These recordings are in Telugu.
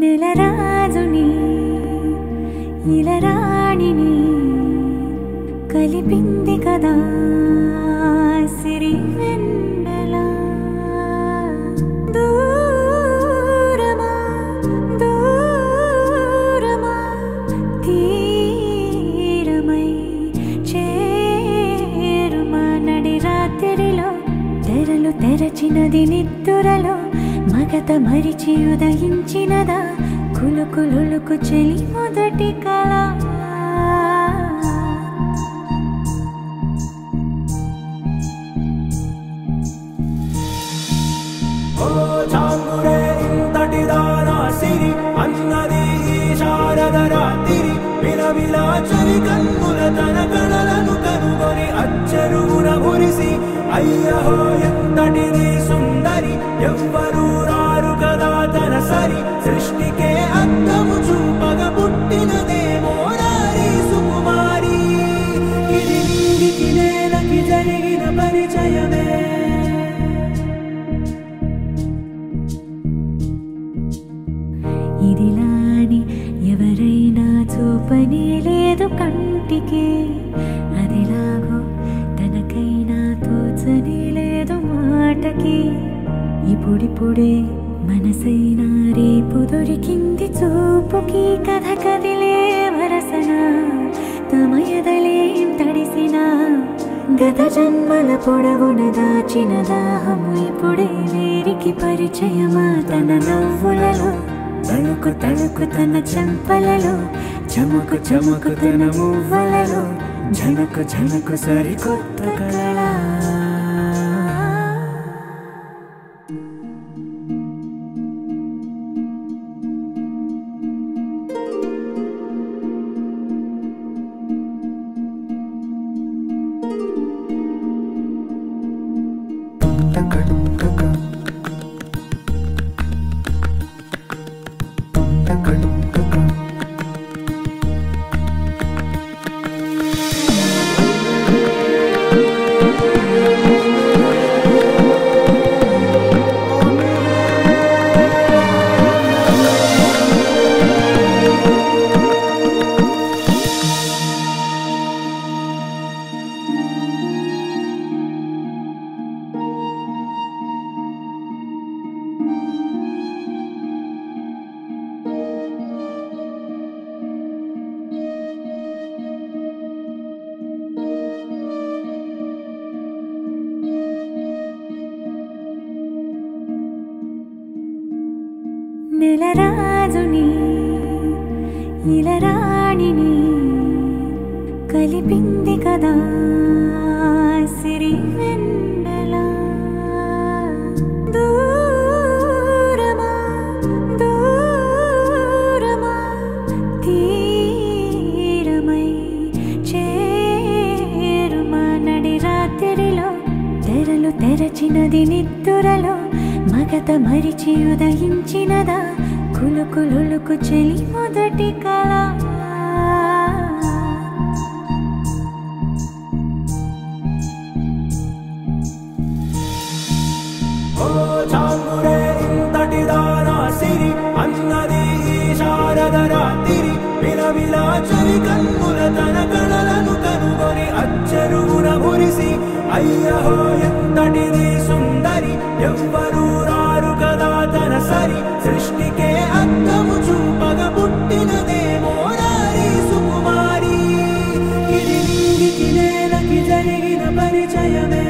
నెలరాజుని ఇలరాణిని కలిపింది కదా సిరి వెన్నెల దూరమా దూరమా తీరమై చేరుమా నడి రాత్రిలో తెరలు తెరచినది నిద్దురలో మగత మరిచి ఉదయించినదా కులుకులులుకు చెలి మొదటి కళ ఓ చాంగురే ఇంతటి దానా సిరి అన్నది శారద రాత్రి విలవిలా చలి కన్నుల తన కళలను కనుగొని అచ్చరువున మురిసి అయ్యహో ఎంతటిది సుందరి ఎవ్వరూ రారు కదా తన సరి సృష్టికే అద్దము చూపగ పుట్టినదేమో నారీ సుకుమారి ఇది నీటికి నేలకి జరిగిన పరిచయమే ఇదిలాని ఎవరైనా చూపనే లేదు కంటికి అదిలాగో తనకైనా తోచనే లేదు మాటకి ఇప్పుడిప్పుడే మనసైనా రేపు దొరికింది చూపుకి కథ కదిలే వరసన తమ ఎదలేం తడిసిన గత జన్మల పొడవున దాచిన దాహము ఇప్పుడే వీరికి పరిచయమా తన నవ్వులలో తళుకు తళుకు తన చెంపలలో చముకు చముకు తన మువ్వలలో ఝనకు ఝనకు సరికొత్త కళ నెలరాజుని ఇలరాణిని కలిపింది కదా సిరి వెన్నెల దూరమా దూరమా తీరమై చేరుమా నడి రాత్రిలో తెరలు తెరచినది నిద్దురలో మగత మరిచి ఉదయించినదా కులుకులులుకు చెలి మొదటి కళ ఓ చాంగురే ఇంతటి దానా సిరి అన్నది శారద రాత్రి విలవిలా చలి కన్నుల తన కళలను కనుగొని అచ్చరువున మురిసి అయ్యహో ఎంతటిది సుందరి ఎవ్వరూ రారు కదా సరి సృష్టికే అర్థము చూపగ పుట్టినదేమో నారీ సుకుమారి ఇది నింగికి నేలకి జరిగిన పరిచయమే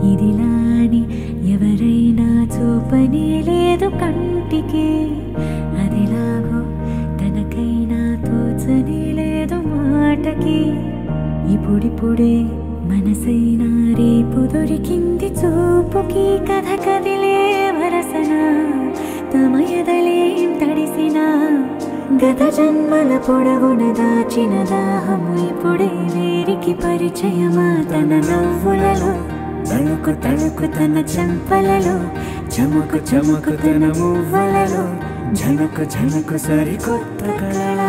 ఇదిలాని ఎవరైనా చూపనే లేదు కంటికి అదిలాగో తనకైనా తోచనే లేదు మాటకి ఇప్పుడిప్పుడే మనసైనా రేపు దొరికింది చూపుకి కథ కదిలే వరసన తమ ఎదలేం తడిసినా గత జన్మల పొడవున దాచిన దాహము ఇప్పుడే వేరికి పరిచయమా తన నవ్వులలో తణుకు తణుకు తన చెంపలలో చమకు చమకు తన మువ్వలలో ఝనకు ఝనకు సరికొత్త కళ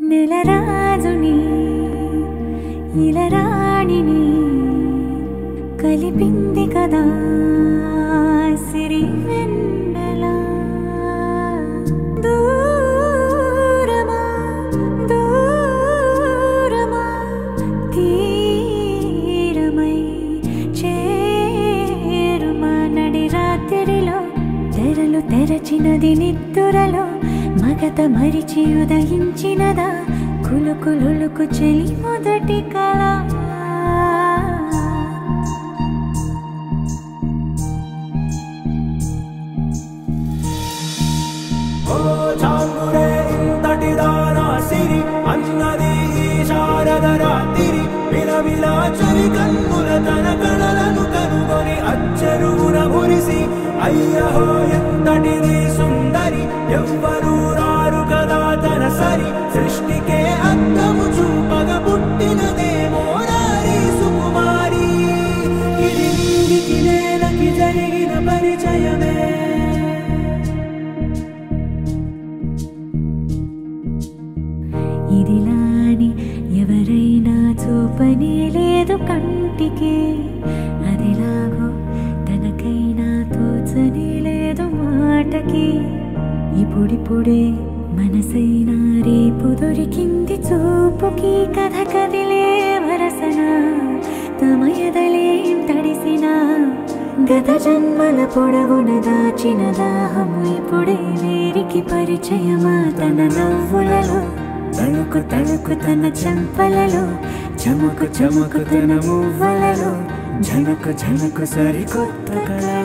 నెలరాజుని ఇలరాణిని కలిపింది కదా సిరి వెన్నెల దూరమా దూరమా తీరమై చేరుమా నడి రాత్రిలో తెరలు తెరచినది నిద్దురలో మగత మరిచి ఉదయించినదా కులుకులులుకు చెలి మొదటి కళ ఓ చాంగురే ఇంతటి దానా సిరి అన్నది ఈ శారద రాత్రి విలవిలా చలి కన్నుల తన కళలను కనుగొని అచ్చరువున మురిసి అయ్యహో ఎంతటిది సుందరి ఎవ్వరూ రారు కదా తన సరి సృష్టికే అర్థము చూపగ పుట్టినదేమో నారీ సుకుమారి ఇది నింగికి నేలకి జరిగిన పరిచయమే ఇదిలాని ఎవరైనా చూపనే లేదు కంటికి అదిలాగో తనకైనా తోచనే లేదు మాటకి ఇప్పుడిప్పుడే మనసైనా రేపు దొరికింది చూపుకి కథ కదిలే వరసన తమ ఎదలేం తడిసినా గత జన్మల పొడవున దాచిన దాహము ఇప్పుడే వేరికి పరిచయమా తన నవ్వులలో తణుకు తణుకు తన చెంపలలో చమకు చమకు తన మువ్వలలో ఝనకు ఝనకు సరికొత్త కళ